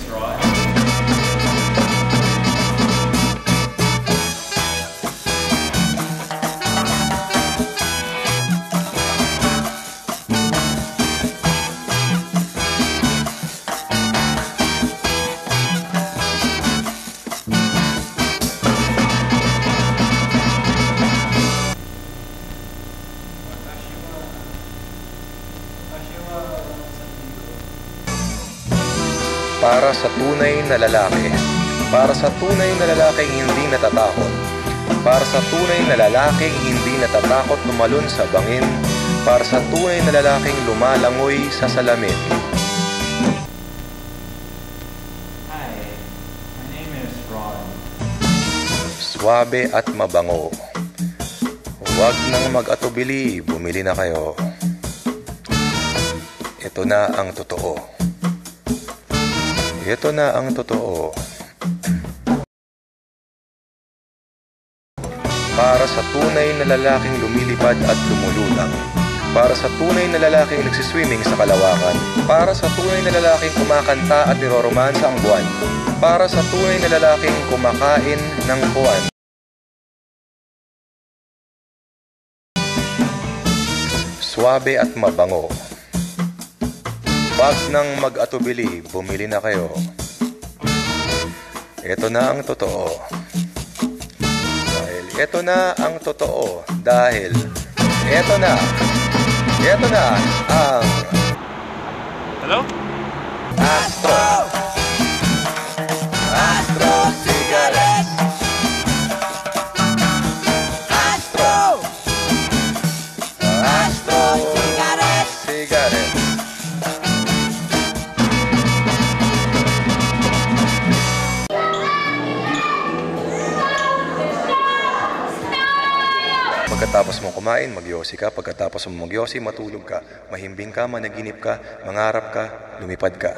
Rod. Para sa tunay na lalaki. Para sa tunay na lalaking hindi natatakot. Para sa tunay na lalaking hindi natatakot lumalon sa bangin. Para sa tunay na lalaking lumalangoy sa salamin. Hi, my name is Rod. Suwabe at mabango. Huwag nang mag-atubili, bumili na kayo. Ito na ang totoo. Ito na ang totoo. Para sa tunay na lalaking lumilipad at lumululang. Para sa tunay na lalaking nagsiswimming sa kalawakan. Para sa tunay na lalaking kumakanta at niroromansa ang buwan. Para sa tunay na lalaking kumakain ng buwan. Suwabe at mabango. Wag nang mag-atubili, bumili na kayo. Ito na ang totoo. Ito na ang totoo. Dahil ito na ang Hello? Astro Cigarettes. Astro Cigarettes. Pagkatapos mong kumain, magyosi ka. Pagkatapos mong magyosi, matulog ka. Mahimbing ka, managinip ka, mangarap ka, lumipad ka.